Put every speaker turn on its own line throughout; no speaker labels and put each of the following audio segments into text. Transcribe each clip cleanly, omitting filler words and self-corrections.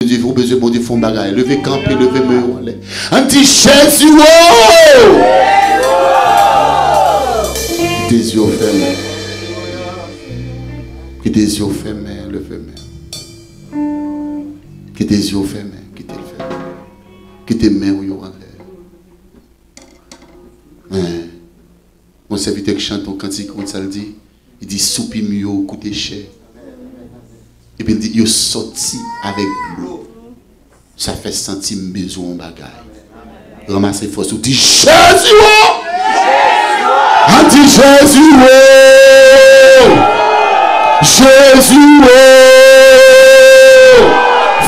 Dieu, vous besoin de fond bagaille. Levez camper, levez me. Un petit Jésus. Tes yeux fermés. Que tes yeux fermés, levez-moi. Que tes yeux fermés, que tes fermés. Que tes mains en l'air. Mon serviteur qui chante au cantique, comme ça le dit, il dit soupi mieux, coûte cher. Et puis il dit, il sorti avec l'eau. Ça fait sentir besoin en bagaille. Ramassez force, il dit Jésus! On dit Jésus! Jésus!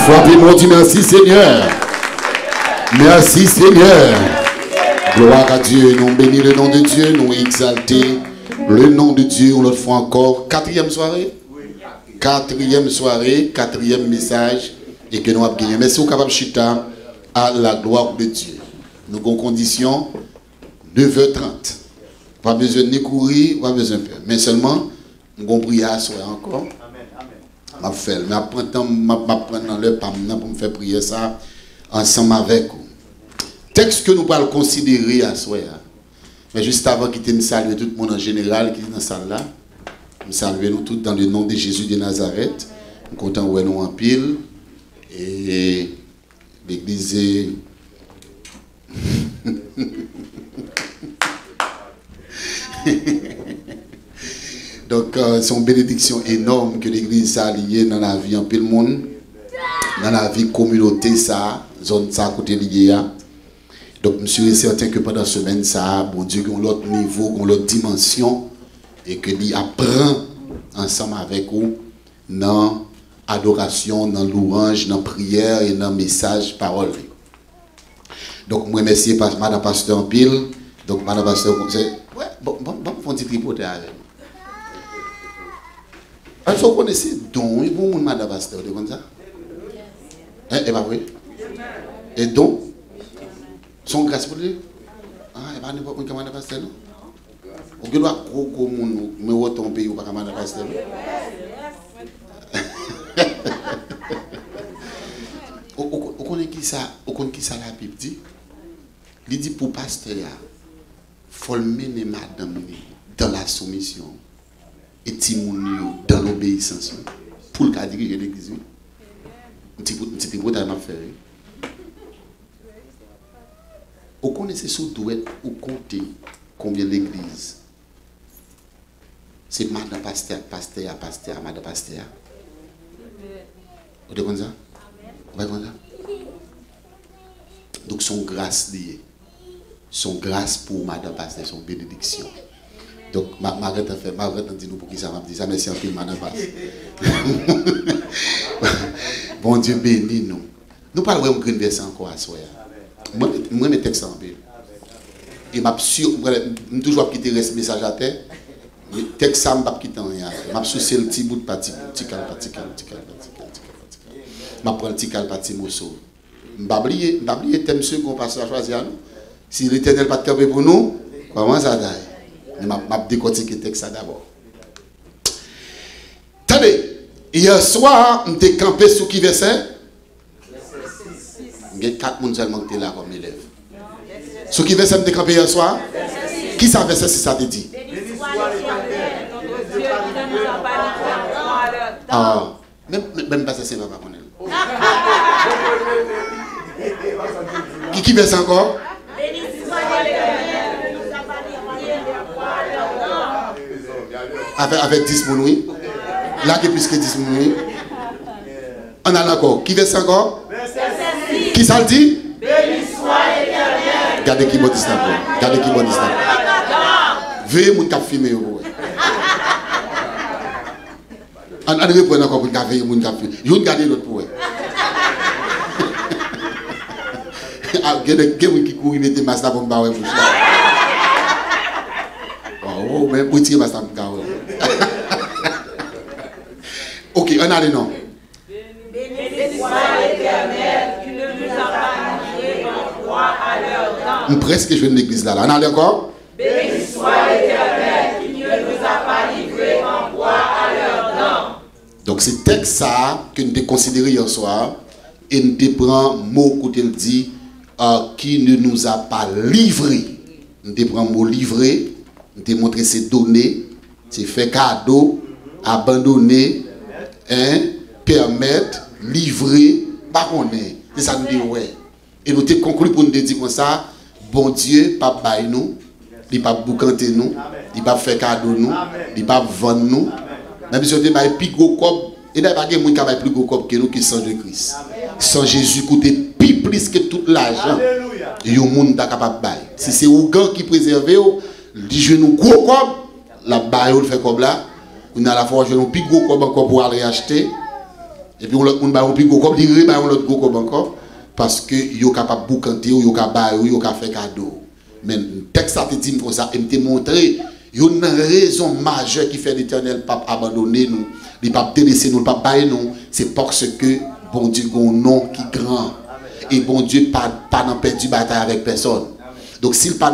Frappez-moi, dit merci Seigneur. Merci Seigneur. Gloire à Dieu. Nous bénissons le nom de Dieu. Nous exaltons le nom de Dieu. On l'autre fois encore. Quatrième soirée. Quatrième soirée. Quatrième message. Et que nous avons gagné. Mais si vous êtes capable de chuter à la gloire de Dieu. Nous avons condition 9h30. Pas besoin de courir. Pas besoin de faire. Mais seulement, nous avons prié à soir encore. Je vais prendre dans le PAM pour me faire prier ça ensemble avec vous. Texte que nous allons considérer à soi. Mais juste avant qu'il me salue tout le monde en général qui est dans la salle là. Nous saluons nous tous dans le nom de Jésus de Nazareth. Nous comptons où nous en pile. Et l'église est... Donc, c'est une bénédiction énorme que l'église a liée dans la vie en pile monde. Dans la vie communauté, ça, zone ça, côté lié. Donc, je suis certain que pendant la semaine, ça, bon Dieu, qu'on l'autre niveau, qu'on l'autre dimension, et que l'y apprend ensemble avec vous dans adoration, dans louange, dans prière et dans message, parole. Donc, moi, merci Madame Pasteur en pile. Donc, Madame Pasteur, ouais, bon, on dit tripoter avec. Est-ce que vous connaissez don? Et vous, Madame Pasteur, de comme ça? Et pas vrai? Et donc, son grâce pour lui? Ah, et pas n'importe qui Madame Pasteur, non? Ou que doit gros monde, mais autant pays ou pas Madame Pasteur? Vous connaissez qui ça? Vous connaissez qui ça la Bible dit? Il dit pour pasteur, il faut mener madame dans la soumission. Et Timounio dans l'obéissance pour le cas diriger l'église. Un petit peu de faire. Vous connaissez sous douette ou compter combien l'église? C'est madame pasteur, madame pasteur. Vous comprenez ça? Vous comprenez ça? Donc son grâce liée. Son grâce pour madame pasteur, son bénédiction. Donc, Margaret a dit nous pour qui ça m'a dit ça, merci en pile, madame passe. Bon Dieu bénis nous. Nous parlons de green verset encore à soi. Moi, je mets texte en pile. Et je toujours quitter ce message à terre. Le texte, ça ne va pas quitter rien. Je soucie le petit bout de petit cal. Je prends le petit cal, petit morceau. Je ne vais pas oublier le thème qu'on passe à choisir. Si l'Éternel n'a pas de camper pour nous, comment ça d'aille? Je vais décortiquer le texte d'abord. Attendez, hier soir, je suis campé sur qui verset? Il y a 4 personnes seulement qui étaient là comme élèves. Sur qui verset je suis campé hier soir? Qui ça verset si ça te dit? Ah, même pas ça, c'est pas pour elle. Qui verset encore? Avec 10 personnes. Là, il y a plus que 10 personnes. On a encore. Qui verset encore? Qui ça le dit? Béni soit l'Éternel. Regardez qui bon dit ça. Regardez qui bon dit ça. Veuillez mon cap filmer. On reprend encore pour veiller mon cap filmer. Je vais regarder l'autre pour vous. Il y a des gens qui courent, ils mettent des masques pour me barrer. Oh, mais pour tirer masques pour me barrer. Ok, on a les noms. Béni soit l'Éternel qui ne nous a pas livrés en foi à leur temps. Presque je viens de l'église là. On a les encore? Béni soit l'Éternel qui ne nous a pas livrés en foi à leur temps. Donc c'est texte ça que nous avons considéré hier soir et nous te prend mot côté le dit qui ne nous a pas livré. Nous te prend mot livré, nous te montré ses données, c'est fait cadeau, abandonner, hein, permettre, livrer, pas on est. C'est ça nous dit ouais. Et nous te conclu pour nous dire comme ça, bon Dieu, pas bailler nous, il pas boucanter nous, il pas faire cadeau nous, il pas vendre nous. Même si on te baille plus gros comme et d'ailleurs, il y a des gens qui ont plus gros que nous qui sont de Christ. Sans Jésus, coûter plus que tout l'argent. Il y a des gens qui sont capables de bailler. Si c'est Ougan qui préserve, il dit je nous gros comme, la baille, on le fait comme là. On a la fois, je nous plus gros comme encore pour aller acheter. Et puis on a plus gros comme, il y a l'autre gros comme encore. Parce que ils sont capables de boucanter, ils sont capables de faire cadeau. Mais le texte a été dit comme ça, il m'a montré. Il y a une raison majeure qui fait l'Éternel pas abandonner nous, il pas délaisser nous, pas bailler nous, c'est parce que bon Dieu a un nom qui est grand. Et bon Dieu pas perdu bataille avec personne. Donc s'il pas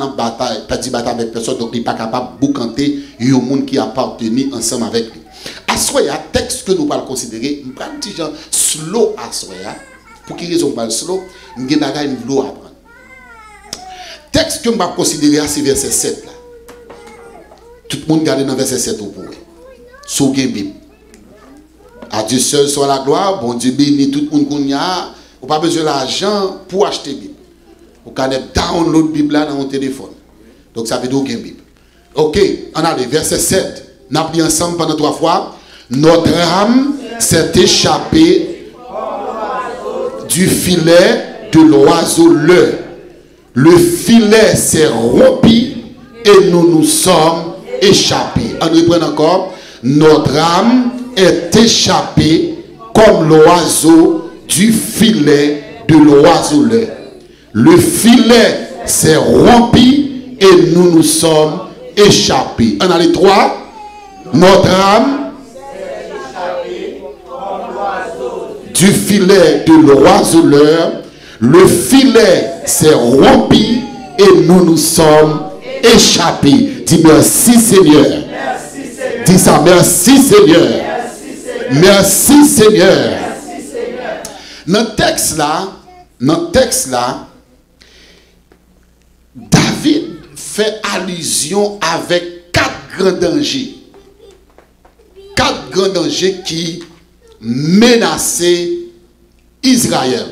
perdu bataille avec personne, donc il n'est pas capable de boucanter il y a un monde qui appartenu ensemble avec lui. À ce moment, texte que nous allons considérer, nous prenons un petit genre slow à ce moment. Pour quelle raison nous parlons slow? Nous avons une slow à prendre. Texte que nous allons considérer, c'est verset 7 là. Tout le monde garde dans verset 7 au pouvoir. Sous Bible. À Dieu seul soit la gloire. Bon Dieu bénit tout le monde qu'on y a. Vous n'avez pas besoin d'argent pour acheter Bible. Vous pouvez download Bible là dans votre téléphone. Donc ça veut dire aucun Bible. Ok, on a le verset 7. Nous avons dit ensemble pendant 3 fois. Notre âme s'est échappée du filet de l'oiseau leurre. Le filet s'est rompu et nous nous sommes échappés. On reprend encore. Notre âme est échappée comme l'oiseau du filet de l'oiseau leurre. Le filet s'est rompu et nous nous sommes échappés. On a les 3. Notre âme s'est échappée comme l'oiseau du filet de l'oiseau leurre. Le filet s'est rompu et nous nous sommes échappés. Dis merci Seigneur. Merci Seigneur. Dis ça, merci Seigneur. Merci Seigneur. Merci Seigneur. Notre texte là, David fait allusion avec 4 grands dangers. 4 grands dangers qui menaçaient Israël.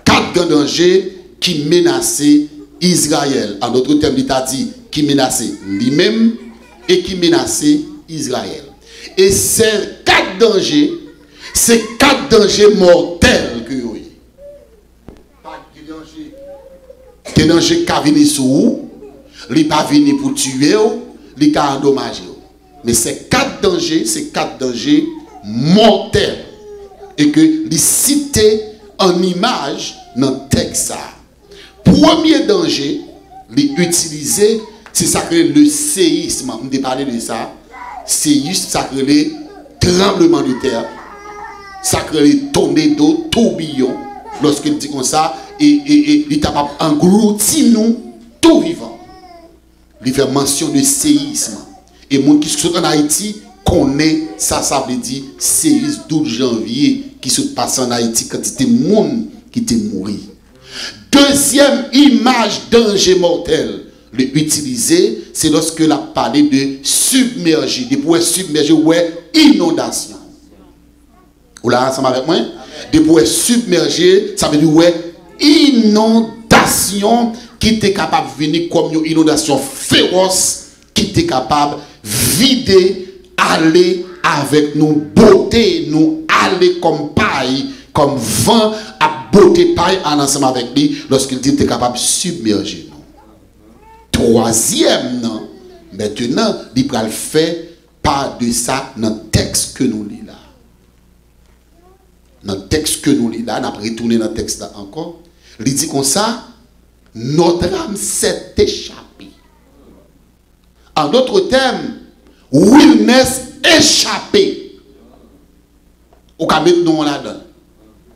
4 grands dangers qui menaçaient Israël. En d'autres termes, il a dit qui menaçait lui-même et qui menaçait Israël. Et ces 4 dangers, c'est 4 dangers mortels que vous avez. Pas de danger qui a venu sur vous, il n'est pas venu pour tuer, il n'est endommagé. Mais ces 4 dangers, c'est 4 dangers mortels. Et que les cités en image dans le texte. Premier danger, les utiliser, c'est ça que le séisme. On a parlé de ça. Séisme, ça que les tremblements de terre, ça que les tornados, tourbillons. Lorsqu'il dit comme ça, et il est capable d'engloutir nous tout vivant. Il fait mention de séisme. Et les gens qui sont en Haïti connaissent ça, ça veut dire séisme 12 janvier qui se passe en Haïti quand il y a des gens qui étaient morts. Deuxième image danger mortel, l'utiliser, c'est lorsque la parlé de submerger, de pouvoir submerger, ouais, inondation. Vous là ensemble avec moi? De pouvoir submerger, ça veut dire, ouais, inondation qui était capable de venir comme une inondation féroce, qui était capable de vider, aller avec nous, beauté, nous aller comme paille, comme vent, à beauté paille en ensemble avec lui, lorsqu'il dit qu'il est capable de submerger nous. Troisième, non, maintenant, il va le faire pas de ça dans le texte que nous lisons là. Dans le texte que nous lisons là, on a retourné dans le texte là encore. Il dit comme ça, notre âme s'est échappée. En d'autres termes, wilderness échappé. Au cas où là-dedans.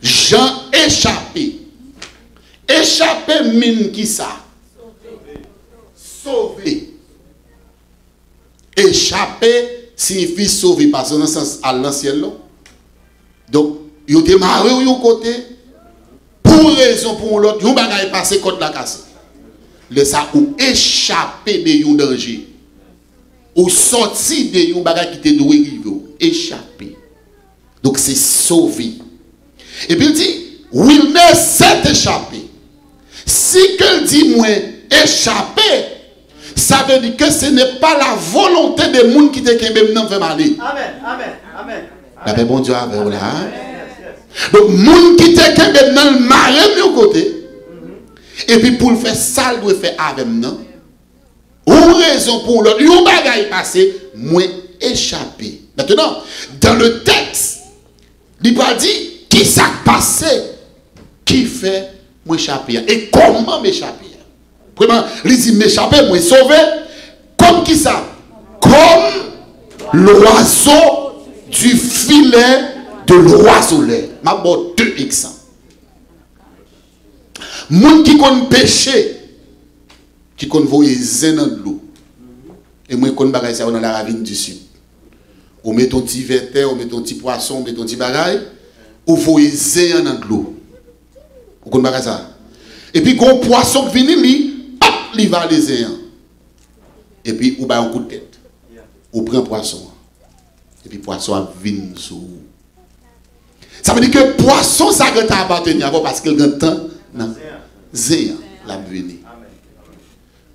Jean échappé. Échappé mine qui ça? Sauvé. Échappé signifie sauver. Parce que dans le sens à l'ancien. Donc, il était marié au côté. Pour raison pour l'autre, yon bagay passé contre la casse. Le ça ou échapper de yon danger. Ou sorti de yon bagay qui te doué rive, échapper. Donc c'est sauver. Et puis il dit, Wilner s'est échappé. Si qu'elle dit moi échapper, ça veut dire que ce n'est pas la volonté des gens qui te kembe nan fait mal. Amen, amen, amen. La paix bon Dieu avec vous là. Donc moun qui te kembe nan le maré de côté. Et puis pour le faire ça, il doit faire avec nous. Ou raison pour l'autre, yon bagay passé, moi échappé. Maintenant, dans le texte, il va dire qui s'est passé, qui fait m'échapper et comment m'échapper. Vraiment, il dit m'échapper, moi sauver, comme qui ça? Comme l'oiseau du filet de l'oiselet. Ma bonne 2 exemples. Moun qui kon péché, qui kon voye zin dans l'eau. Et moi kon bagay ça dans la ravine du sud. Ou met ton petit verter, ou met ton petit poisson, ou met ton petit bagay, ou voye zin dans l'eau. Ou kon bagay ça. Et puis kon poisson qui vini li, hop, li va les zin. Et puis ou ba un coup de tête. Ou prend poisson. Et puis poisson a vinn sous. Ça veut dire que poisson ça que t'a appartenu avant parce qu'il a temps non. Zéan la venue.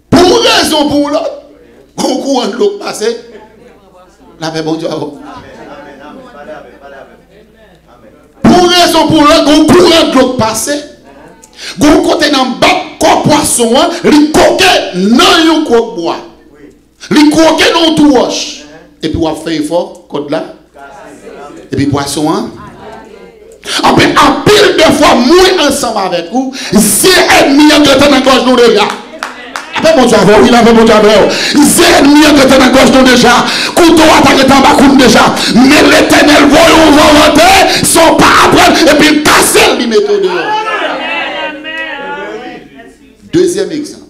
Pour raison pour l'autre, on courant de l'eau passé. La paix bon Dieu. Pour raison pour l'autre, on courant de l'eau passé. On côté dans bas corps poisson, li coquet nan yon croque bois. Li coquet dans tout roche. Et puis on fait effort code là. Et puis poisson en pile de fois, moi ensemble avec vous, c'est ennemi qui est dans la gorge nous déjà. Après mon Dieu, oui, là, mon Dieu, c'est ennemi qui est dans la gorge nous déjà. Couteau attaqué en bas, coup déjà. Mais l'éternel voyons volonté, sont pas apprendre et puis casser les méthodes dehors. Deuxième exemple.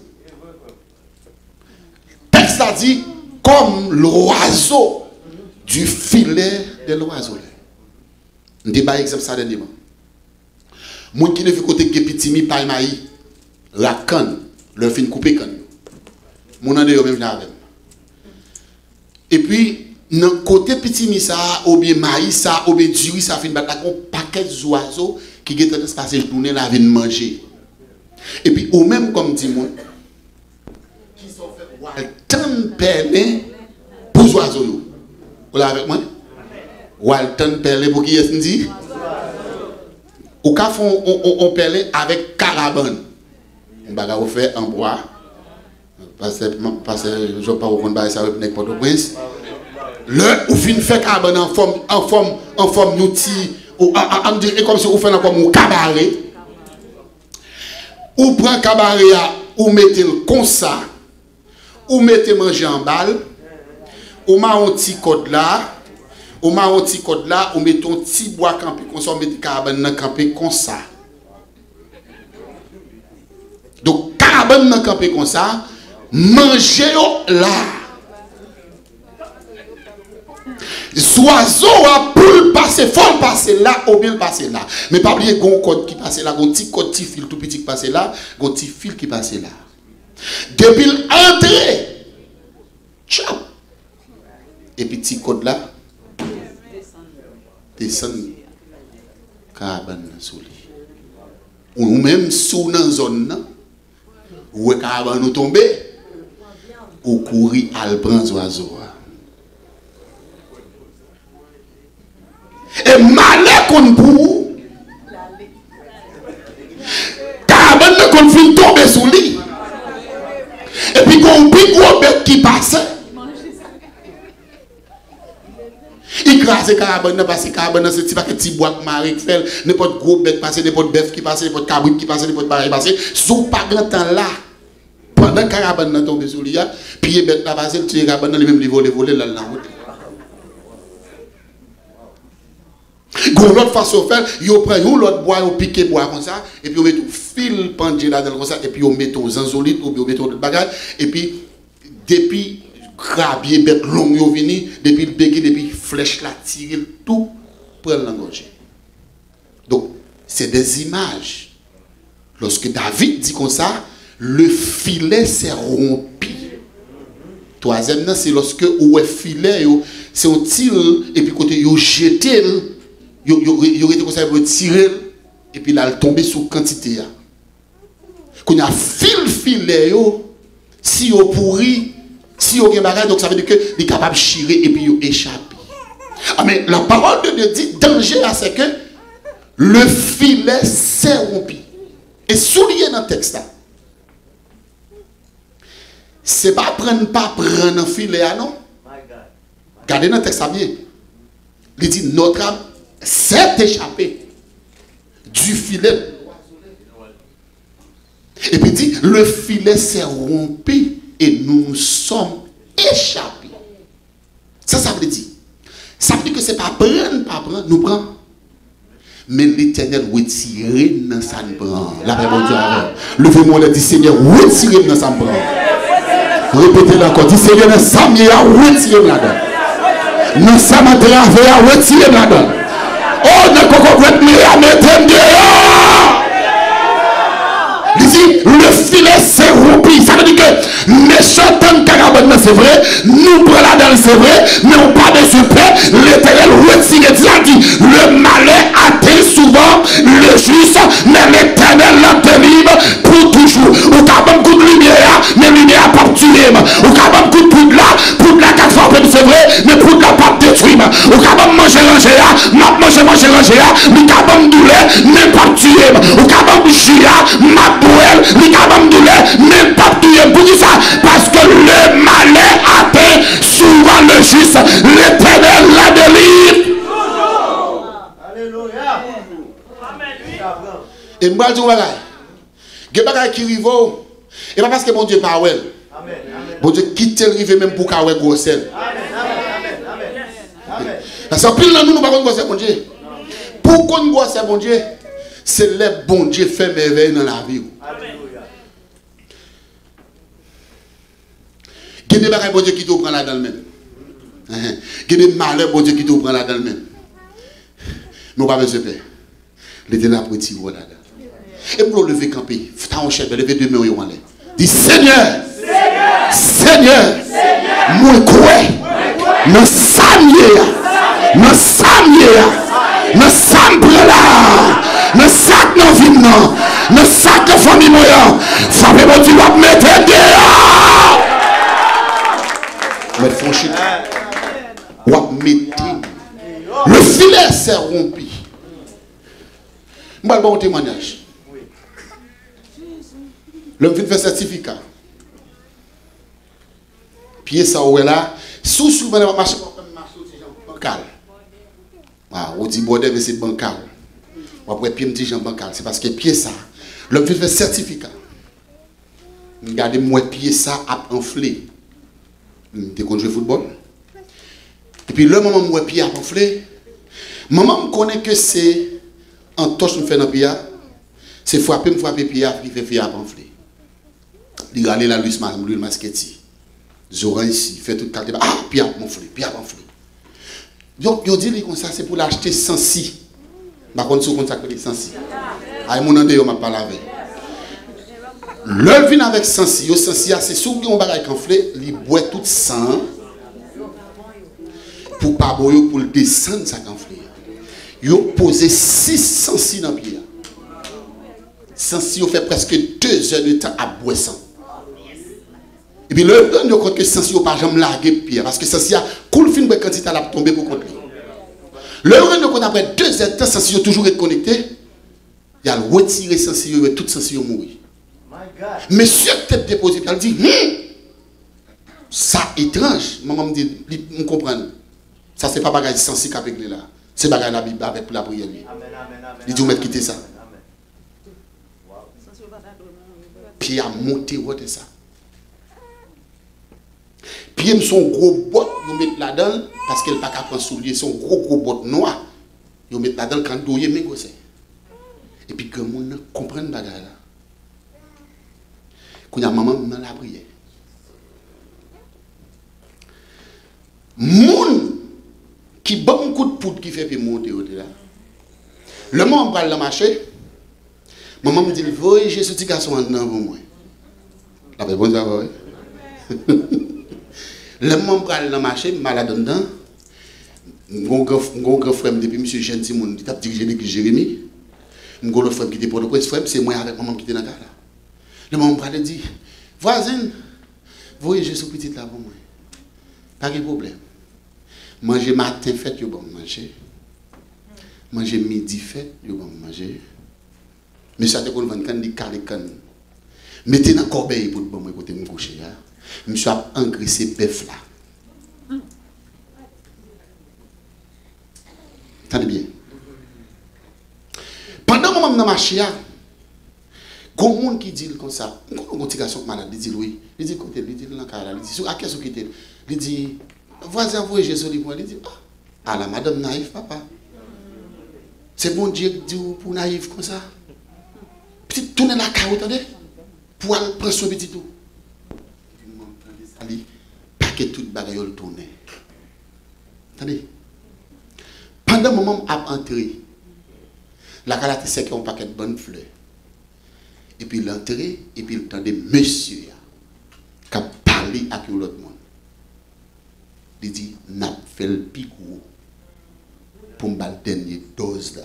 Le texte a dit comme l'oiseau du filet de l'oiseau. Je ne pas exemple ça dernièrement. Moi qui ne fais côté que petit mi paille maï, la canne, leur fin couper canne. Mon ande yo même avec. Et puis dans côté petit mi ça ou bien maïs ça ou bien du riz ça fin battre un paquet d'oiseaux qui gèt tendance passer journée la vinn manger. Et puis ou même comme dit moi qui sont fait Walton perlé pour oiseaux yo. Vous là avec moi? Walton perlé pour qui est-ce dit? Ou ka font on perlé avec carabane. On baga ou fait en bois. Parce que je pas au compte ça avec Port-au-Prince. Le ou fin fait carabane en forme d'outil ou on dit comme si on fait comme un cabaret. Ou prend cabaret ou mettez le comme ça. Ou mettez manger en balle. Ou ma un petit code là. Ou ma un petit code là, ou met ton petit bois campé comme ça, on met carabane dans campé comme ça. Donc carabane dans campé comme ça, mangez là. Oiseau a pour passer, faut passer là ou bien passer là. Mais pas oublier gon code qui passe là, gon petit code petit fil tout petit qui passe là, gon petit fil qui passe là. Depuis l'entrée. Ciao. Et puis petit code là descend carabane sous lui. Ou même sous dans zone où carabane nous tomber ou courir à le prendre oiseau. Et malheur qu'on pour carabane qu'on fin tomber sous lui. Et puis qu'on pique gros bête qui passe. Il crase carabane parce que carabane c'est pas que petit bois maré qui fait n'importe gros bête passer n'importe bœuf qui passe n'importe cabrit qui passe n'importe pareil passer sous pas grand temps là pendant carabane tombe sur lui puis bête là passer le carabane lui même voler là la route. Gon l'autre façon faire yo prend un l'autre bois yo piquer bois comme ça et puis on met tout fil pendu là comme ça et puis on met aux anzolites ou bien on met tout bagage et puis depuis crabier bête long yo vini depuis le bégué depuis flèche la tirer tout pour l'engorger. Donc c'est des images Lorsque David dit comme ça, le filet s'est rompu. Troisième, c'est lorsque le filet, c'est un tir, et puis côté, il jeté, il aurait été comme ça, il tirer, et puis là, il tombé sous quantité. Quand il y a filet, si il pourri, si il y a donc ça veut dire qu'il est capable de chirer et puis il échappe. Ah, mais la parole de Dieu dit, danger là, c'est que le filet s'est rompu. Et souligné dans le texte là. C'est pas prendre un filet, non? Regardez dans le texte bien. Il dit, notre âme s'est échappée du filet. Et puis il dit, le filet s'est rompu et nous sommes échappés. Ça veut dire. Ça veut dire que ce n'est pas prendre, nous prendre. Mais l'Éternel retire dans sa prend. La paix de Dieu. Levez-moi le dit, Seigneur, retire dans sa prend. Répétez-le encore. Dis, Seigneur, dans sa mienne, retire là-dedans. Dans sa matériel, retire là-dedans. Oh, ne comprends pas, mettez dehors. Il dit, le filet s'est rompu. Ça veut dire que méchant tant carabane, c'est vrai. Nous prenons là-dedans, c'est vrai. Mais on parle de ce paix. L'Éternel retire. Dit, le malheur atteint souvent le juste. Mais l'Éternel la délivre pour toujours. Ou capable coup de lumière, mais lumière pas tuer. Ou capable coup de poudre là 4 fois, c'est vrai. Mais poudre là pas détruire. Ou capable manger ranger, manger ranger. Mais capable douleur, mais pas tuer. Ou capable chier, il capable de même pas tuer pour ça parce que le malheur atteint souvent le juste. L'Éternel la délivre. Alléluia. Et moi je dis voilà. Il y a des bagages qui arrivent. Et pas parce que mon Dieu pas ouais. Bon Dieu quitte le rive même pour qu'il gros sel. Parce que pile nous pas connaître bon Dieu. Pour qu'on voit ça bon Dieu, c'est le bon Dieu fait merveille dans la vie. Il y a des bagages bon Dieu qui te prend là dans le même. Il y a des malheurs bon Dieu qui te prend là dans le même. Nous pas besoin de paix. L'Éternel a pris là dedans. Et pour lever camper, t'as un chef, lever 2 mains en l'air. Dis Seigneur, Seigneur, moi quoi, nous sommes nous sommes là, nous sommes dans vie, nous sommes de famille moyen. Fabien, tu vas mettre dehors. Mais franchement, le filet s'est rompu. Je vais vous un témoignage. L'homme vient faire certificat. Puis ça, où est là, souvent, on marche bancal. On dit, bon, c'est bancal. Après, pied, petit gens bancal. C'est parce que pied ça, l'homme vient faire certificat. Regardez, moi, pied ça a enflé. Je joué au football. Et puis, le moment où moi, pied a enflé, maman me connaît que c'est en touche me fait dans le pied. C'est frapper pied qui fait pied à enfler. Il regarde la luce, le masquetti. Zora ici, fait tout le temps. Ah, pied à enflé. Donc, il dit comme ça, c'est pour l'acheter sans si. Par contre, c'est comme ça que les sans si. Ah, mon ande, m'a pas lavé. Le vin avec sans si, c'est sous un bagage enflé, il boit tout sang pour pas boire pour le descendre ça enflé. Il a posé 6 sans si dans le pied. Sans si, il fait presque 2 heures de temps à boire sang. Et puis le temps de compte que sans si, il n'a pas jamais largué le pied parce que sans si, il a cool film quand il a tombé pour contre lui. Le temps de compte après 2 heures de temps, sans si, il a toujours été connecté. Il a retiré sans si, il a tout sans si, il a mouru. Monsieur tête déposé, il dit, ça étrange. Maman me dit, je comprends. Ça, c'est pas bagage sensible avec lui là. C'est bagage la Bible avec pour la prière. Il dit, vous mettez quitter ça. Puis il a monté, c'est ça. Puis il son gros botte, vous mettez là-dedans, parce qu'elle n'a pas qu'à prendre soulier, son gros botte noir. Vous mettez là-dedans quand vous doyez, mais c'est. Et puis que vous comprenez bagage là. Quand il y a maman dans la prière. Moun qui bat un coup de poudre qui fait puis monter au-delà. Le moment où on va le marché, Maman me dit, voyez ce petit garçon en dedans pour moi. La réponse est oui. Le moment où je suis dans le marché, je suis malade dedans. Mon grand frère, depuis M. Gentil, il a dirigé l'église Jérémie. Mon grand frère qui était pour le prince frère, c'est moi avec maman qui était dans la gare. Le moment où je dit, voisine, voyez ce petit là pour moi. Pas de problème. Manger matin fait, je vais manger. Manger midi fait, je vais manger. Mais ça te qu'on vend quand dit carré can. Mettez dans corbeille pour bon moi côté me coucher là. Monsieur a engraissé bœuf là. Attendez bien. Pendant que je dans marché là, il y a un monde qui dit comme ça, il y a un petit garçon malade, il dit oui, il dit côté, il dit dans la cara, il dit à qu'est-ce qui était, il dit voisin vous Jésus lui il dit ah la madame naïve papa. C'est bon Dieu qui dit pour naïve comme ça. Petit tourner la cara, attendez. Pour aller prendre son petit tout. Allez, paquet tout bagaille le tourner. Attendez. Pendant le moment où a entré, la calate c'est un paquet de bonnes fleurs. Et puis l'entrée, et puis il entendait monsieur qui a parlé avec l'autre monde. Il dit, n'a fait le picou pour me battre dernière dose là.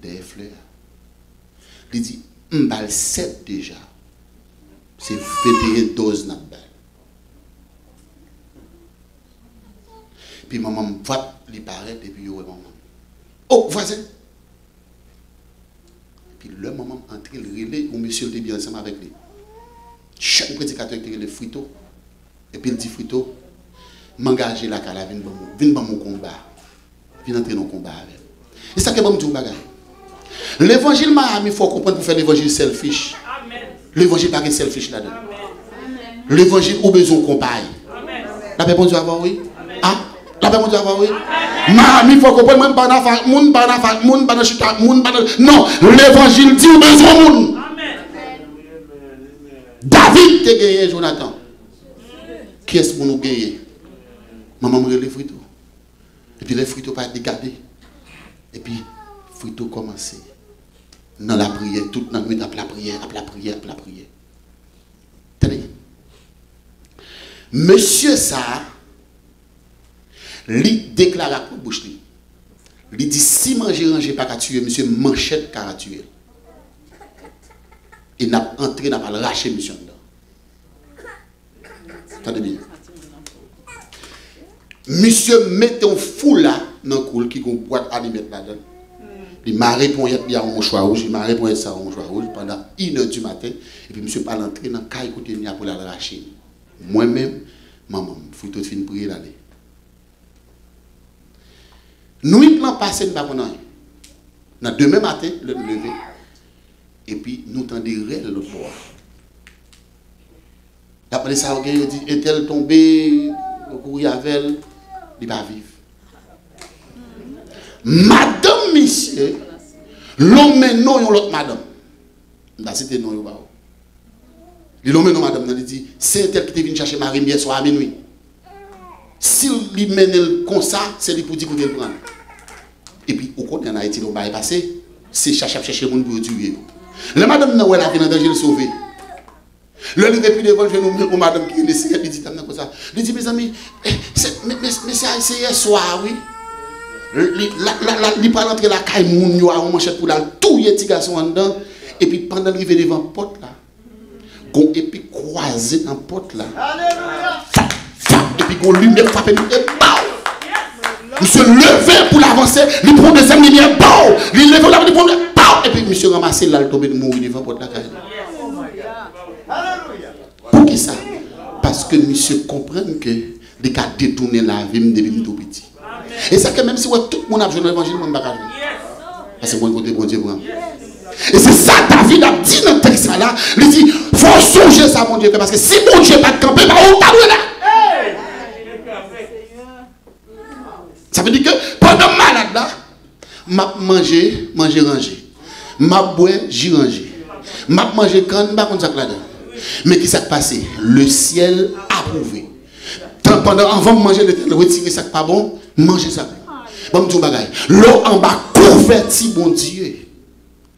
Des fleurs. Il dit, m'bal 7 déjà. C'est 21 doses n'a bal. Puis maman me voit, il paraît, et puis maman. Oh, voisin! Et puis le maman entre, il relève, ou monsieur le bien ensemble avec lui. Chaque prédicateur qui relève frito. Et puis il dit frito, m'engager la cala, viens dans mon combat. Viens entrer dans le combat avec. Et ça que je dis au bagage. L'évangile, il faut comprendre pour faire l'évangile selfish. L'évangile n'est pas selfish là-dedans. L'évangile, au besoin de compagne. La paix, bon Dieu, avoir oui. Ah, la paix, bon Dieu, avoir oui. Il faut comprendre, non, l'évangile dit au besoin de monde. David te gagné, Jonathan. Qui est-ce que nous gagnons? Maman me relève frito. Et puis les fritos pas être gardés. Et puis, frito commencer. Dans la prière, toute la nuit, après la prière, après la prière, après la prière. Tenez. Monsieur ça, il déclare à la bouche. Il dit, si manger ranger pas qu'à tuer, monsieur manchette qu'à tuer. Il n'a entré, n'a pas lâché monsieur dedans. Attendez bien. Monsieur mette un fou là, dans le coul, qui a une boîte à mettre là-dedans. Il m'a répondu à un choix rouge, il m'a répondu à un choix rouge pendant 1h du matin. Et puis, monsieur pas l'entrée dans le cas écouter pour la lâcher. Moi-même, maman, il faut tout finir prier l'aller. Nous, il n'avons pas passé, nous n'avons pas passé. Demain matin, le lever. Et puis, nous tendons l'autre bord. D'après ça, il dit, est-elle tombée, courir avec elle, il va vivre. Madame, monsieur, l'homme non, l'autre madame. C'était non, l'homme non, madame, il dit, c'est elle qui est venue chercher Marie hier soir à minuit. Si il mène comme ça, c'est lui pour dire qu'il le prend. Et puis, au côté en Haïti, on va y passer, c'est chercher le monde pour tuer. La madame n'a pas dans danger de sauver. Le livre depuis devant, je vais nous madame qui est les cigarettes, il dit comme ça. Il dit, mes amis, mais c'est hier soir, oui. Il parle entre la caille, il a une manchette pour la tout les petits garçons en dedans. Et puis pendant qu'il arrive devant la porte là, et puis croisé dans la porte là. Et puis qu'on lumière frappe et il se lever pour l'avancer, il prend des lumières, il lève la il prend et puis monsieur ramassé là, il tombe de mourir devant la porte là. Pour qui ça? Parce que monsieur comprend que des cas détourner la vie devient tout petit. Et ça que même si tout le monde a besoin de l'évangile, on ne va pas jouer. Parce que moi, côté bon Dieu. Et c'est ça David a dit dans le texte là. Il dit, il faut songer ça, mon Dieu. Parce que si mon Dieu n'est pas campé, bah, on t'a là. Ça veut dire que pendant malade là, m'a manger, ranger. M'a boire, j'y ranger. M'a manger quand, je ne sais pas ça là-dedans. Mais qui s'est passé? Le ciel approuvé. Pendant avant de manger, le retirer ça pas bon, manger ça. Bon, tout bagaille. L'eau en bas converti, bon Dieu.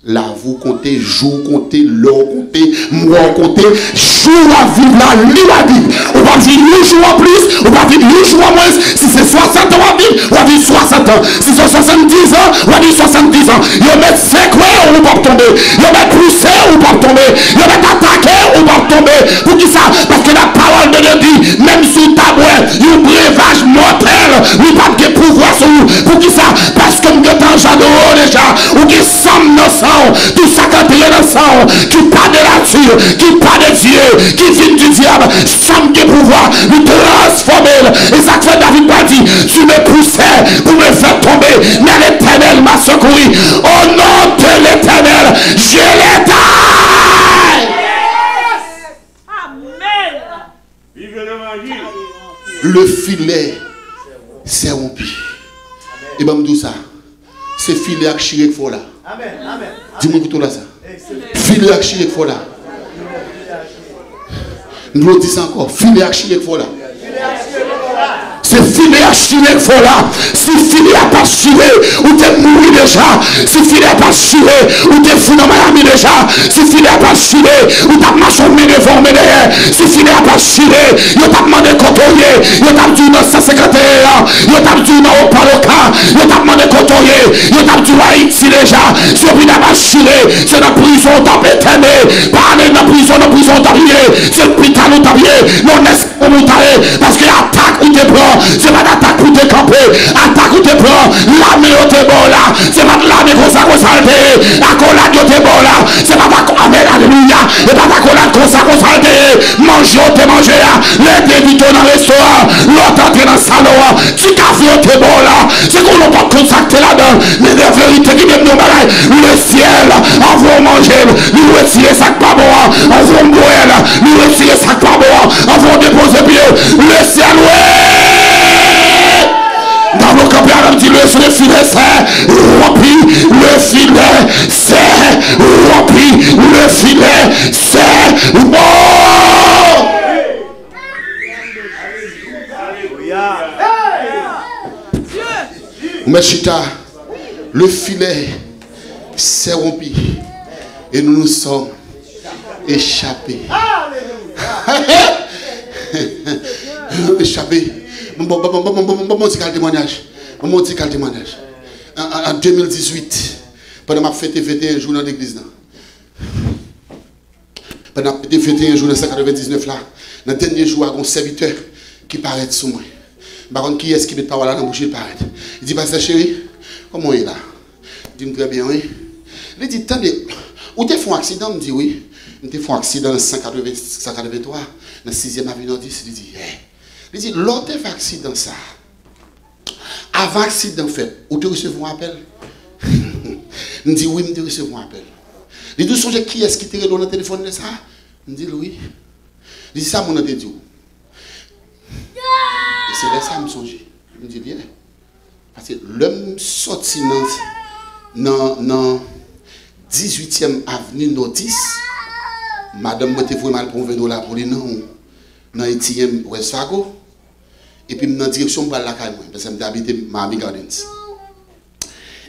La vous comptez, jour comptez, l'heure comptez, mois comptez, jour à vivre la vie à vivre. On va dire 8 jours en plus, on va dire 8 jours en moins. Si c'est 60 ans à vivre, on va dire 60 ans. Si c'est 70 ans, on va dire 70 ans. Il va mettre 5 ans, on va tomber. Il va mettre poussé, on va tomber. Il va mettre attaqué, on va tomber. Pour qui ça? Parce que la parole de Dieu dit, même sous ta boîte, il y a un breuvage mortel, il n'y a pas de pouvoir sur vous. Pour qui ça? Parce que nous avons j'adore déjà, ou qui sommes nos sangs. Tout ça qui est dans le sang, qui parle de la nature, qui parle de Dieu, qui vient du diable, sans de pouvoir nous transformer. Et ça fait David m'a dit, tu me poussais pour me faire tomber, mais l'Éternel m'a secouru. Au nom de l'Éternel, je l'éteins.
Amen. Vive la magie.
Le filet s'est rompu. Et bien, je dis ça. C'est filet avec chiré qu'il faut là.
Amen, amen.
Dis-moi que tout là ça. Filet avec chiré qu'il faut là. Nous le disons encore. Filet avec chiré qu'il faut là. C'est filet à chiré qu'il faut là. Si filet à pas chiré, ou t'es mouru déjà. Si filet à pas chiré, ou t'es fou dans Miami déjà. Si filet à pas chiré, ou t'as marché devant mais derrière. Si filet à pas chiré, yo t'a demandé cotoyer, yo t'a dit dans 151, yo t'a dit dans Opaloka, yo t'a demandé cotoyer, yo t'a dit Haïti déjà. Si filet à pas chiré, c'est dans prison t'as éterné. Parler dans prison t'as prié. C'est l'hôpital où t'as prié. Non, n'est-ce pas où t'as parce que attaque où t'es prend. C'est pas d'attaque où t'es campé. Attaque où t'es prend. L'armée où t'es bon là. C'est pas de l'armée qu'on s'accosse. La collade où t'es bon là. C'est pas ta collade. Alléluia. Et pas ta collade qu'on s'accosse. Manger où t'es mangé là. Les débitons dans le restaurant. L'autre entré dans le salon. Tu café où t'es bon là. C'est qu'on n'a pas consacré là-dedans. Mais la vérité qui vient de nous balayer. Le ciel envoie manger. Nous retirer ça pas bon. Envoie boire. Nous retirer ça pas bon. Envoie déposer pied. Le ciel ouais. Dans le campement, on dit le filet c'est rempli, le filet c'est rempli, le filet c'est bon. Mechita, le filet c'est rempli et nous nous sommes échappés. Échappés. Bon, témoignage. Témoignage. En 2018, pendant ma fête 21 jours dans l'église, pendant ma fête 21 jours dans 199 là, dans le dernier jour, il y a un serviteur qui paraît sous moi. Par contre, qui est-ce qui met parole là dans la bouche, il paraît. Il dit, pasteur chéri, comment il est là? Il dit, très bien, oui. Il dit, attendez, où t'es fait un accident? Il me dit, oui. Il t'es fait un accident dans 183, dans 6e avenue Nord-10. Il dit, il dit, l'autre fait accident ça. Avant l'accident fait, où tu recevais un appel? Il dit, oui, je recevais un appel. Il dit, songez qui est-ce qui t'a dans le téléphone de ça? Il dit, oui. Il dit, ça, mon nom te dit. Et c'est là ça, je me songe. Il me dit, bien. Parce que l'homme sorti dans 18e avenue Nord-10, madame m'a fait mal pour $20 pour lui, non. Dans l'ATM West Fargo. Et puis dans la direction pour la caille, parce que j'habitais Miami Gardens.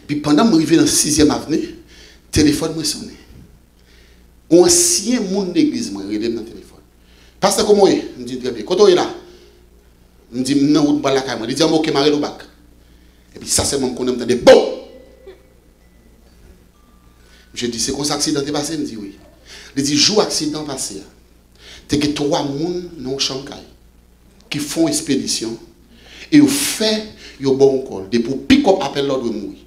Puis pendant que je suis arrivé dans la 6e avenue, le téléphone m'a sonné. Un ancien monde de l'église m'a réveillé dans le téléphone. Pasteur, comment est? Je me dis très bien. Quand on est là, je me dis, non, je la caille. Je dis, ok, je vais au bac. Et puis ça, c'est mon qu'on me dit, bon! Je dis, c'est quoi ça accident est passé? Il me dit, oui. Il dit, jour accident passé. C'est que 3 personnes dans Shanghai qui font expédition et ils font un bon col. Depuis pour pick-up appel l'ordre de mourir.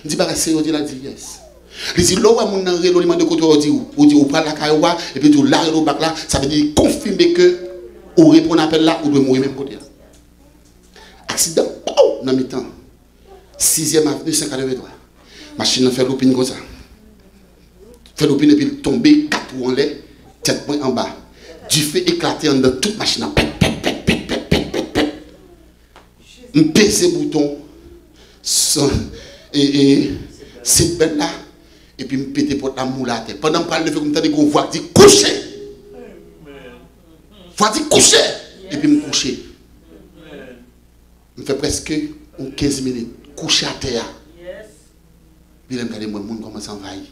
Je dis, bah, c'est il a dit yes. Il dit, là où on a un relolement de côté, on dit, on prend la caïwa et puis on l'arrête au bac là, ça veut dire confirmer que on répond à l'appel là, on doit mourir même côté. Accident, dans le temps. 6e avenue, 583. Machine a fait l'opine comme ça. Fait l'opine et puis tomber 4 roues en l'air. Tête point en bas. Du fait éclater dans toute machine. On pèse le bouton. Et cette bête là. Et puis on pète pour la moule à terre. Pendant que je parle de fait comme ça, on voit dire coucher. On voit dire coucher. Et puis je couche. Je fais presque 15 minutes. Coucher à terre. Puis il regarde moi, le monde commence à envahir.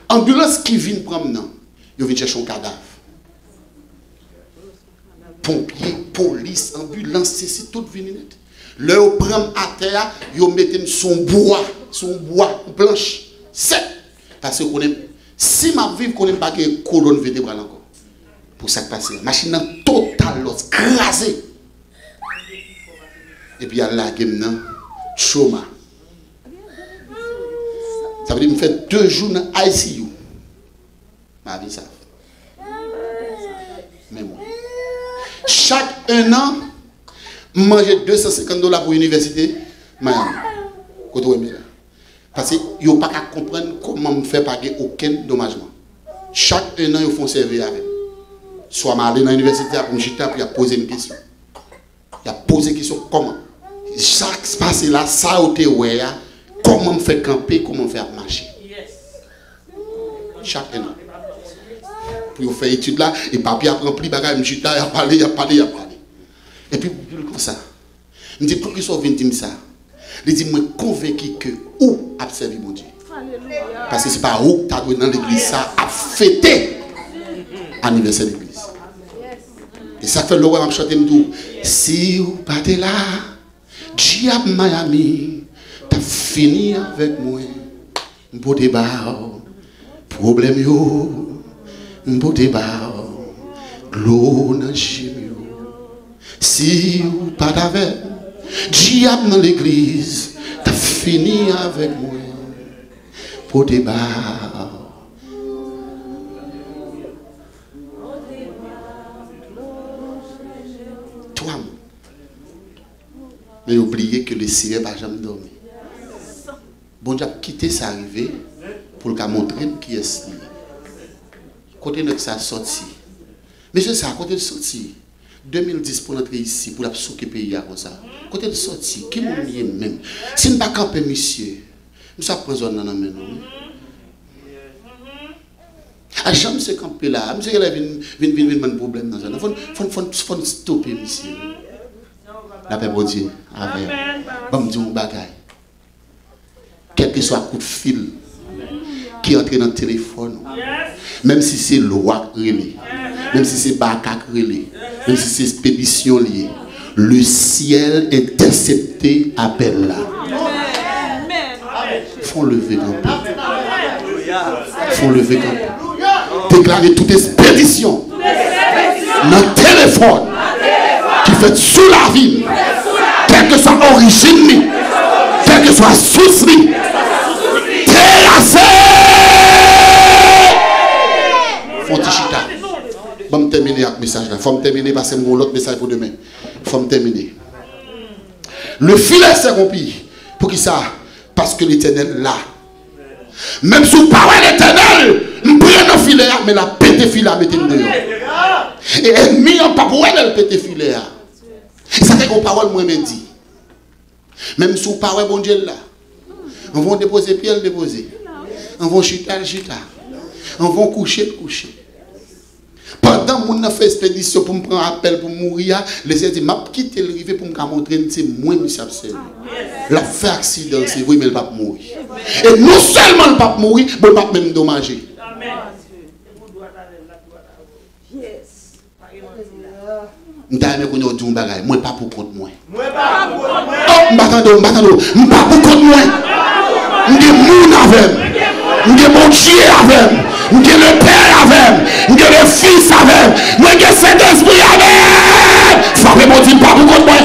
Ambulance qui vient prendre, ils viennent chercher un cadavre. Pompiers, police, ambulance, c'est tout venu net. Là, ils prennent à terre, ils mettent son bois, une planche, sec. Parce que si ma vie, on n'a pas de colonne vertébrale encore. Pour ça qui passe, la machine totale, crasée. Et puis, il y a la game, chômage. Ça veut dire que je fais 2 jours dans ICU. Ma vie, ça. Mais moi. Chaque 1 an, je mange $250 pour l'université. Parce qu'ils n'ont pas qu'à comprendre comment je fais pas aucun dommagement. Chaque 1 an, ils font servir avec. Soit je aller dans l'université pour me jeter et poser une question. Il a posé une question comment. Chaque passe là, ça a été ouais. Comment me faire camper, comment me faire marcher. Chaque année. Pour faire étude là, et papier a rempli, bagage, me chita, il a parlé. Et puis, comme ça. Je me dis, pourquoi ils sont venus dire ça? Il dit, moi, convaincu que où a servi mon Dieu. Parce que ce n'est pas où tu as dans l'église, ça a fêté l'anniversaire de l'église. Et ça fait l'heure, je chante tout. Si vous partez là, Diab Miami. Fini avec moi, m'po débat, problème yo, m'po débat, l'eau dans chimio. Si ou pas avec, diable dans l'église, t'as fini avec moi, pour débat. Toi, mais oubliez que le ciel va jamais dormir. Bon Dieu a quitté ça arrivé pour le montrer qui est ce côté de ça sorti. Mais c'est ça, côté de sorti. 2010 pour entrer ici, pour la souquer pays comme ça. Côté de sorti, qui m'a mis même. Si nous ne pas camper, monsieur, nous sommes prendre zone dans la main. À jamais se camper là, monsieur, il y a un problème dans la zone. Il faut stopper, monsieur. La paix, bon Dieu. Amen. Bon Dieu, un bagaille. Quel que soit un coup de fil qui entre dans le téléphone, même si c'est loi relais, même si c'est baccac relais, même si c'est expédition liée, le ciel intercepté appel là. Font lever quand font lever quand déclarer toute expédition dans le téléphone qui fait sous la ville, quelle que soit l'origine, quelle que soit la source, terrassé. Faut chita. Bon me terminer avec le message là. Faut me terminer parce que mon autre message pour demain. Faut me terminer. Le filet s'est rompu. Pour qui ça? Parce que l'Éternel là. Même si vous parlez l'Éternel, nous prenons le filet, mais la pété filet à mettre dehors. Et ennemi en pas pour elle pété filet. Ça fait qu'on parole moi-même dit. Même si vous parlez bon Dieu là. On va déposer pied, déposer. On va chita. On va coucher. Pendant que je fais expédition pour me prendre appel pour mourir, les dit, m'a quitté le rivet pour me montrer c'est moi qui suis observé. La fait accident, c'est oui, mais le pape mourir. Et non seulement le pape mourir, mais le pape même dommager. Je ne dis pas moi pas pour compte moi. Oh, m'attendons, pas pour compte moi. Je dis moun avec. Je dis mon Dieu avec. Je dis le Père avec. Je dis le Fils avec. Je dis Saint-Esprit avec. Frère, mon Dieu, pas pour compte moi.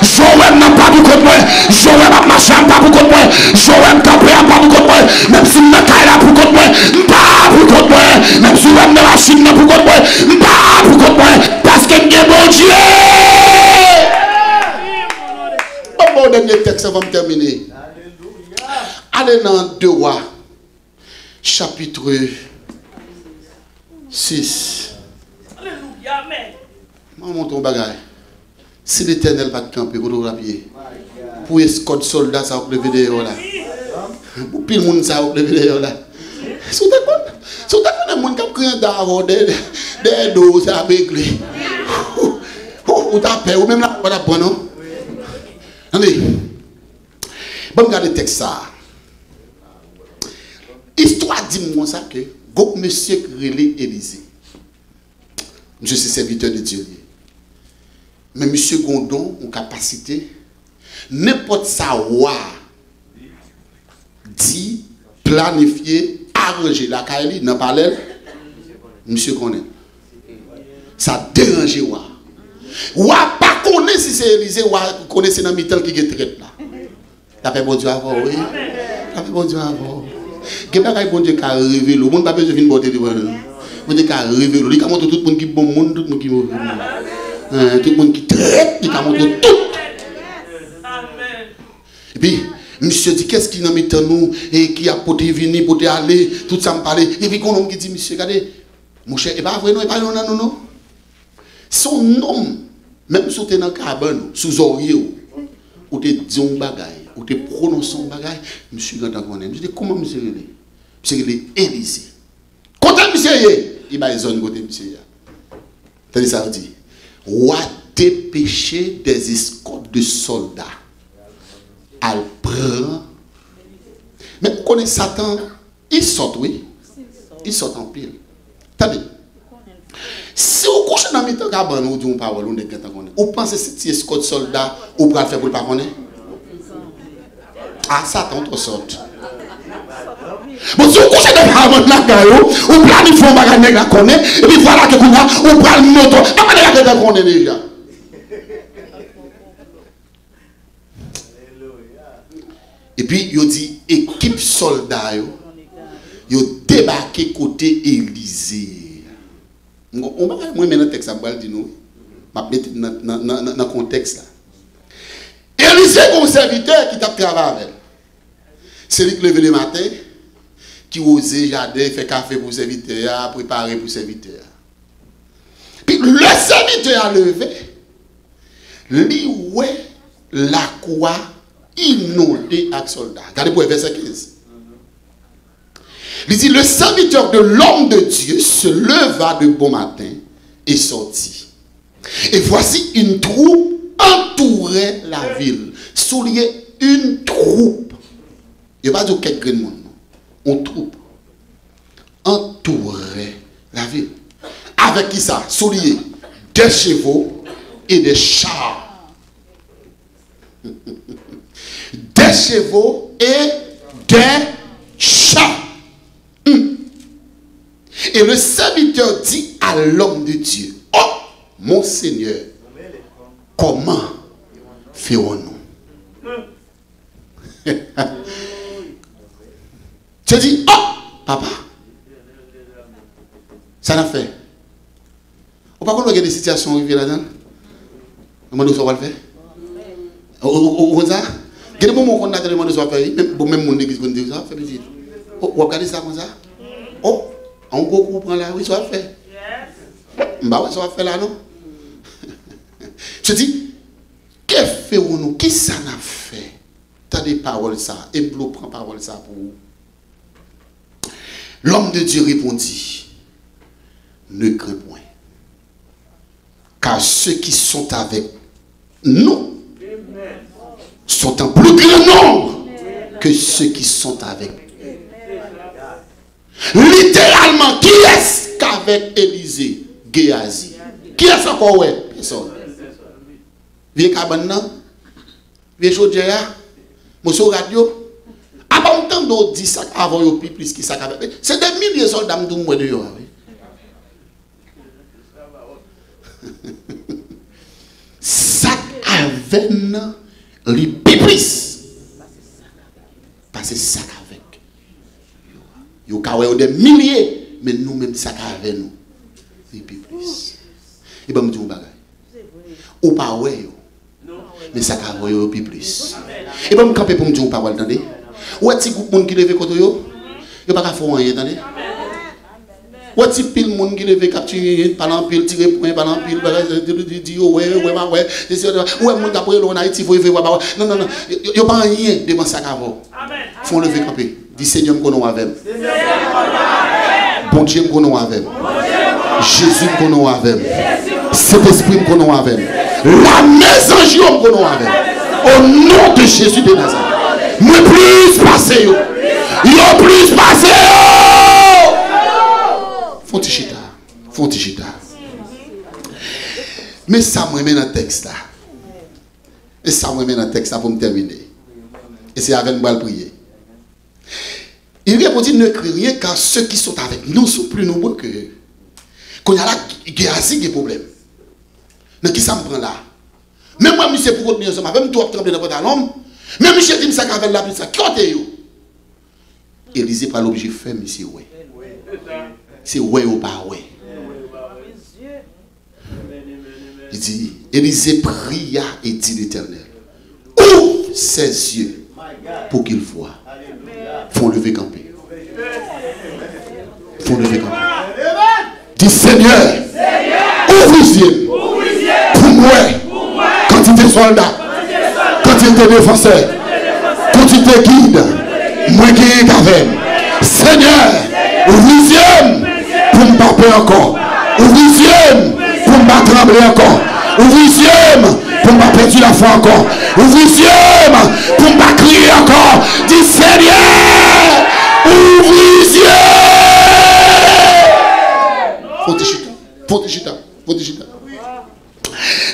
Joël n'a pas pour compte moi. Joël a marché pas pour compte moi. Joël campé pas pour compte moi. Même si je me caille pour compte moi. Pas pour compte moi. Même si je me la chine pour compte moi. Pas pour compte moi. Parce que je dis mon Dieu. Bon, dernier texte avant de terminer. Allez dans 2 Rois, chapitre 6.
Alléluia, amen.
Maman, ton bagage. Si l'Éternel va te camper, vous devez pied. Pour escorter soldats, ça va lever des là. Pour pile monde, ça va lever des là. Si vous avez un monde qui a pris d'avant des dos, ça va régler. Ou t'as peur, ou même là, on va prendre, non? Attendez. Bon, regardez le texte ça. Histoire dit-moi ça que, go monsieur relé Élysée. Monsieur, c'est serviteur de Dieu. Mais monsieur Gondon, en capacité, n'importe savoir, dit, planifier, arranger la caille, dans parallèle, monsieur connaît. Ça dérange, ou pas connaître si c'est Élysée, ou connaître si c'est dans mi-temps qui est traite là. Ça fait bon Dieu avant, oui. Ça fait bon Dieu avant. Il y a bon Dieu qui a révélé. Le monde n'a pas besoin de botter devant nous. Bon Dieu qui a révélé. Il a montré tout le monde qui est bon monde, tout le monde qui est mauvais. Tout le monde qui traite, il a montré tout. Et puis, monsieur dit, qu'est-ce qui nous met en nous et qui a porté venir, porté aller, tout ça me parler. Et puis, quand on me dit, monsieur, regardez, mon cher, et pas vrai, non, et pas non, non. Son nom, même si tu es dans le cabane, sous oreille, ou tu dis un bagage, ou tu prononces un bagage, monsieur, quand on est, je dis, comment monsieur est? Monsieur est Élysée. Quand monsieur est, il va zone côté monsieur. C'est ça dit. Ou a dépêché des escortes de soldats. Elle prend. Mais vous connaissez Satan, il sort, oui. Il sort en pile. Attendez. Si vous couchez dans le temps cabane, vous dites parole, vous pensez que c'est escorte soldat, vous pouvez le faire pour le pas connaître? Ah, Satan, tu sortes. Bon, si vous couchez dans le cabane, vous planifiez un bagage à connaître, et puis voilà que vous prenez le moto. Comment vous connaissez déjà? Et puis, il dit, équipe soldat, il débarqué côté Élysée. On va mettre dans le texte, je vais mettre dans le contexte. Élysée, un serviteur qui t'a travaillé avec. C'est lui qui lève le matin, qui osait jardin, fait café pour le serviteur, préparer pour le serviteur. Puis le serviteur a levé, lui, ouais, la croix inondée avec soldats. Regardez pour le verset 15. Il dit, le serviteur de l'homme de Dieu se leva de bon matin et sortit. Et voici une troupe entourait la ville. Soulier une troupe. Il n'y a pas de quelques monde. Une troupe entourait la ville. Avec qui ça? Soulier des chevaux et des chars. Des chevaux et des chars. Et le serviteur dit à l'homme de Dieu, oh, mon Seigneur, comment ferons-nous? Tu dis, oh, papa, ça n'a fait. Ou pas qu'on a des situations où il y a là-dedans? Comment nous va le faire? Ou ça? Il y a des moments où on a demandé de faire, même mon église, on dit ça, fait plaisir. Ou regardez ça comme ça? Oh, on peut comprendre là, oui, ça va faire. Bah oui, ça va faire là, non? Je dis, que faisons-nous? Qui ça n'a fait? Tu as des paroles ça, et Blo prend parole ça pour vous. L'homme de Dieu répondit, ne crains point. Car ceux qui sont avec nous sont en plus grand nombre que ceux qui sont avec nous. Littéralement, qui est-ce qu'avec Élysée, Géasi? Qui est-ce encore? Ouais, personne. Vieux cabane, vieux chaudière, monsieur radio. Avant temps d'on dit ça avant yo plus qui ça avec. C'est des milliers de soldats de moi de yo. Ça avec les plus. Parce que ça avec. Yo kawe des milliers, mais nous-mêmes ça avec nous. Les plus. Et ben me dit un bagage. Ou pas ouais yo. Mais ça avec yo plus. Et ben me camper pour me dire une parole, attendez. Ou est-ce que monde qui lève côté yo? Yo pas faire rien, attendez. Ou est-ce que pile monde qui lève capturer pendant pile tirer point pendant pile dit ouais monde après en Haïti faut non non non, yo pas rien devant ça avant. Faut lever camper. Dis Seigneur me connaît avec. Bon Dieu me connaît avec. Jésus me connaît avec. Saint-Esprit me connaît avec. La maison Dieu me connaît avec. Au nom de Jésus de Nazareth. Mais plus passé yo. Yo plus passé yo. Fontichita. Fontichita. Mais ça me met dans le texte là. Et ça me met dans le texte là pour me terminer. Et c'est avec moi le prier. Il répondit, ne crie rien car ceux qui sont avec nous sont plus nombreux que eux. Quand il y a là, il y a des problèmes. Mais qui ça me prend là? Même moi, je sais pour retenir ça, même toi, trembler dans le pantalon. Même je dis ça avec la police, qui est yo? Élisée pas l'objet fait, mais c'est ouais. C'est ouais ou pas ouais. Il dit, Élisée pria et dit l'Éternel, ouvre ses yeux pour qu'il voie. Font lever camper. Font lever camper. Dis Seigneur, ouvre les yeux pour moi. Quand tu es soldat, quand tu es défenseur, quand tu te guide, moi qui est avec. Seigneur, ouvre les yeux pour ne pas peur encore. Ouvre les yeux pour ne pas trembler encore. Ouvre les yeux pour ne pas perdre la foi encore. Ouvre les yeux pour ne pas crier encore. Dis Seigneur, ouvre les yeux. Fontichita.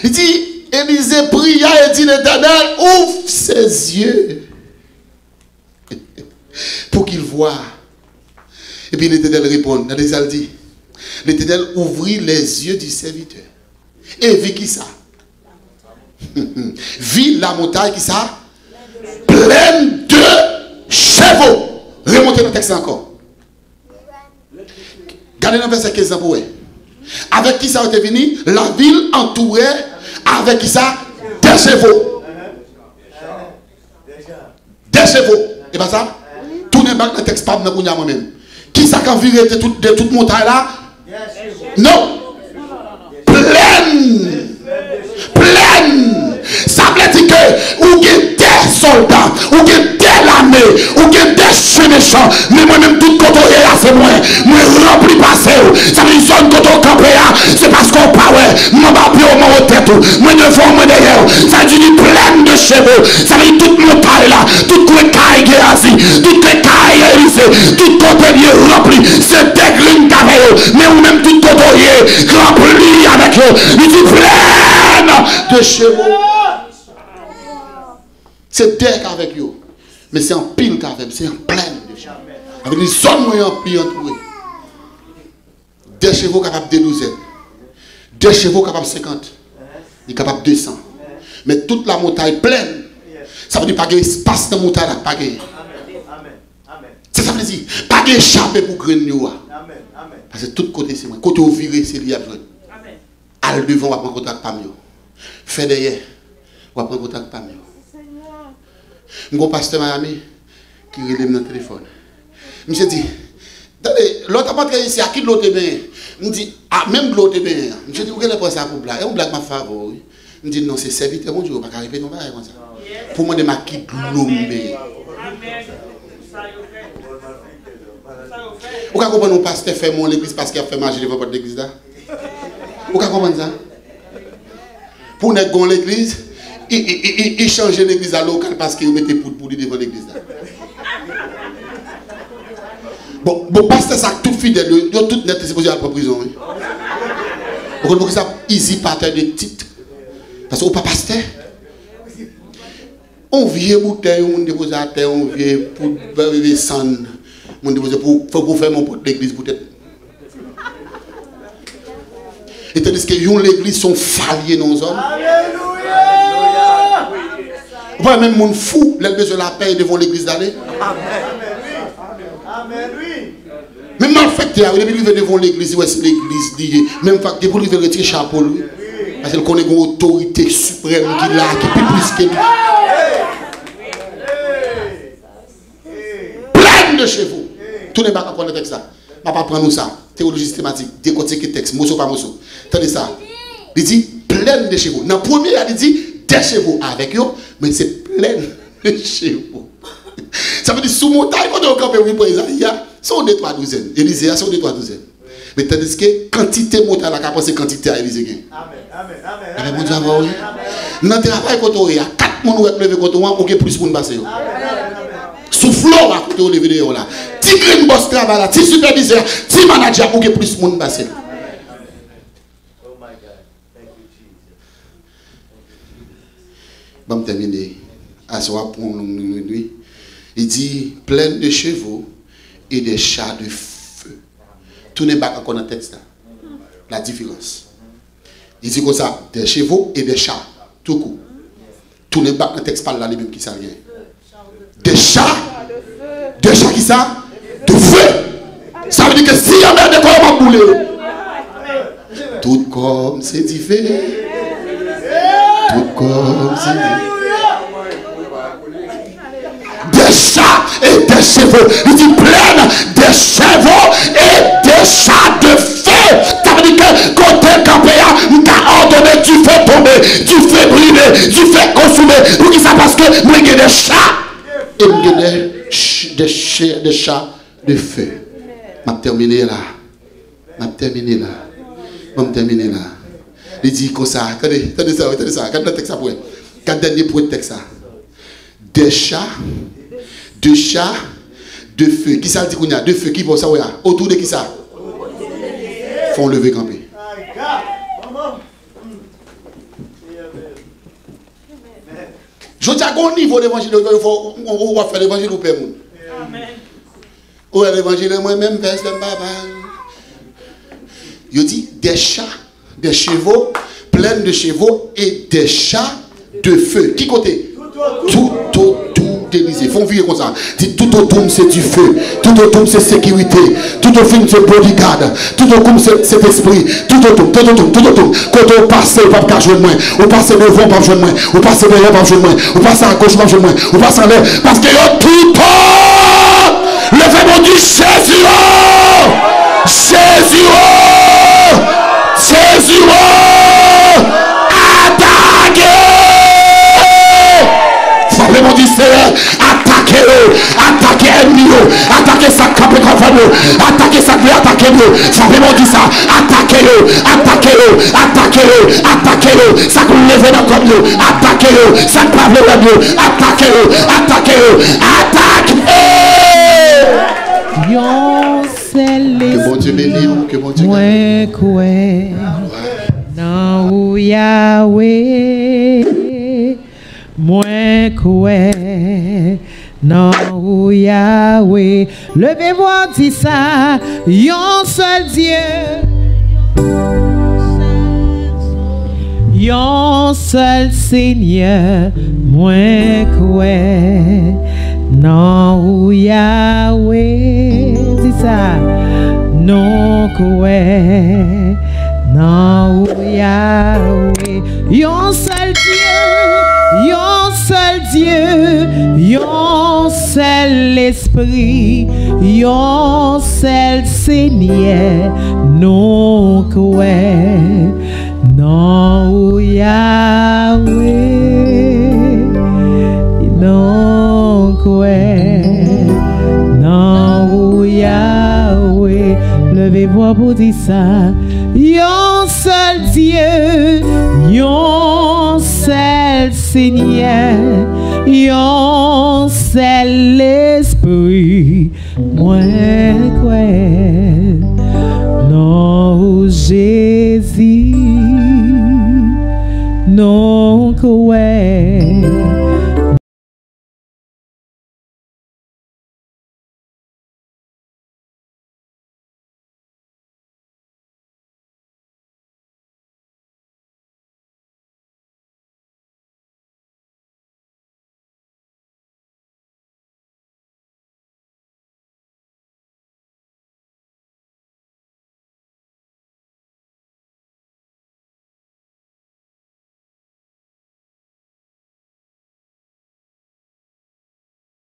Il dit, Élisée pria et dit l'Éternel, ouvre ses yeux pour qu'il voie. Et puis l'Éternel répond, il dit, l'Éternel ouvrit les yeux du serviteur. Et vit qui ça? Vit la montagne qui ça? Pleine de chevaux. Remontez le texte encore. Gardez le verset 15 pour vous. Avec qui ça a été venu? La ville entourée. Avec qui ça? Des chevaux. Des chevaux. Et bien ça? Tournez back le texte pas de moi-même. Qui ça quand viré de toute montagne là? Non. Pleine. Ça veut dire que ou des soldats, ou des l'armée, ou des méchants, mais moi-même tout côté là c'est moi rempli passé. Ça veut dire zone côté campé c'est parce qu'on parle, moi pas plus au mon tête, moi devant moi derrière. Ça veut dire pleine de chevaux, ça veut dire toute montagne là, toute les cailles qui toutes les cailles Élisée, tout côté rempli, c'est des grines cavés, mais ou même tout côté rempli avec eux, il dit pleine de chevaux. C'est terre qu'avec eux. Mais c'est en pile qu'avec, c'est en pleine de chevaux. Avec des zones en pile entourées. Des chevaux capables de 12. Des chevaux capables de 50. Ils sont capables de 200. Mais toute la montagne pleine. Ça veut dire pas qu'il y a espace dans la montagne là. Pas qu'il ça veut dire pas qu'il y a échappé pour Grenoble. Parce que tout côté c'est moi. Côté au viré, c'est lui à jouer. À le devant, on va prendre contact par mieux. Fait derrière, on va prendre contact par mieux. Mon pasteur Miami qui relève dans le téléphone. Je me dit, l'autre pas ici, à qui l'autre est bien? Je me dit, ah, même l'autre est bien. Je me dit, vous allez prendre ça pour blague. Et on blague ma faveur. Je me dit, non, c'est serviteur, mon Dieu, on ne va pas arriver non comme ça. Pour moi, de ma qui glombé. Vous comprenez mon pasteur fait mon l'église parce qu'il a fait marcher devant votre église là? Vous comprenez ça? Pour nous dans l'église, il change l'église à local parce qu'il mettait pour lui devant l'église là. Bon, pasteur ça tout fidèle, tout net c'est posé à la prison. Vous comprenez ça? Easy partage de titre. Parce que au pas pasteur. On vient bouteille, on dépose à terre, on vient pour beurrer sang, on dépose pour faire mon pote l'église peut-être. Et tandis que l'église sont falliers dans les hommes. Alléluia! Vous voyez même mon fou, les besoin de la paix devant l'église d'aller. Amen. Même malfaiteur, il est devant l'église, c'est l'église dit, même facteur pour lui faire retirer chapeau lui. Parce qu'il connaît une autorité suprême qui l'a, qui est plus que lui. Plein de chevaux. Tous les bacs à texte ça. Je ne vais pas prendre ça. Théologie systématique, décortiquer texte, morceau par morceau. Tenez ça. Il dit plein de chevaux. Dans le premier, il dit des chevaux avec eux, mais c'est plein de chevaux. Ça veut dire sous montagne, quand on campe pour Isaïe, sont des 3 douzaines. Élisée, sont des 3 douzaines. Mais tandis que quantité montagne, la capacité quantité à Élisée. Amen. Mon Dieu, dans le travail, quand on a 4 personnes qui lever contre moi, on a plus pour nous passer. Soufflons à côté de lever là. petit green boss travail là, petit superviseur, petit manager pour que plus de monde passe. Bon, terminé. À soir pour une nuit. Il dit plein de chevaux et des chats de feu. Tout n'est pas encore dans le texte. La différence. Il dit comme ça, des chevaux et des chats. Tout coup. Tout n'est pas dans le texte, parle là, les mêmes qui savent rien. Des chats. Des chats qui ça? De feu. Ça veut dire que si il y a un de quoi on va bouler. Tout comme c'est différent. Tout comme c'est différent. Des chats et des chevaux. Il dit plein des chevaux et des chats de feu. Ça veut dire que quand tu es campé, tu as ordonné, tu fais tomber, tu fais brûler, tu fais consumer. Pour qui ça? Parce que moi j'ai des chats et des chats de feu. Je vais terminer là. Je vais terminer là. Je vais terminer là. Il dit comme ça. Attendez ça. Regardez le texte après. Regardez le dernier pour le texte. Des chats, de feu. Qui ça dit qu'on a? De feu. Qui va ça? Autour de qui ça? Font lever camper. Je dis à quel niveau l'évangile, on va faire l'évangile au Père. Amen. Ou l'évangile, moi-même, verse le papa. Il dit des chats, des chevaux, plein de chevaux et des chats de feu. Qui côté? Tout autour d'Élysée. Font vivre comme ça. Dit tout autour c'est du feu. Tout autour c'est sécurité. Tout autour c'est bodyguard. Tout autour c'est cet esprit. Tout autour. Quand on passe, on ne peut pas jouer moins. On passe devant, on ne peut pas jouer moins. On passe derrière, on ne peut pas jouer moins. On passe à gauche, on ne peut pas jouer moins. On passe en l'air. Parce que tout temps, le fait du Jésus. Simplement dit Seigneur, attaquez-le, attaquez ennemi, attaquez sa campé contre nous, attaquez sa vie, attaquez-le. Simplement dit ça, attaquez-le, ça qu'on lève dans comme nous, attaquez-le, ça qu'on parle dans nous, attaquez-le,
Que
bon Dieu bénisse, que bon Dieu
bénisse. Non, Yahweh. Moi koué, non Yahweh, levez-moi dit ça, yon seul Dieu, yon seul Seigneur, moi koué, non Yahweh, dit ça, non koué, non Yahweh, yon seul Dieu, yon seul Dieu, yon seul Esprit, yon seul Seigneur, non koué, non Yahweh, non koué, non Yahweh, levez-vous pour dire ça, yon seul Dieu, yon seul Seigneur, yon seul Esprit, moi quoi, non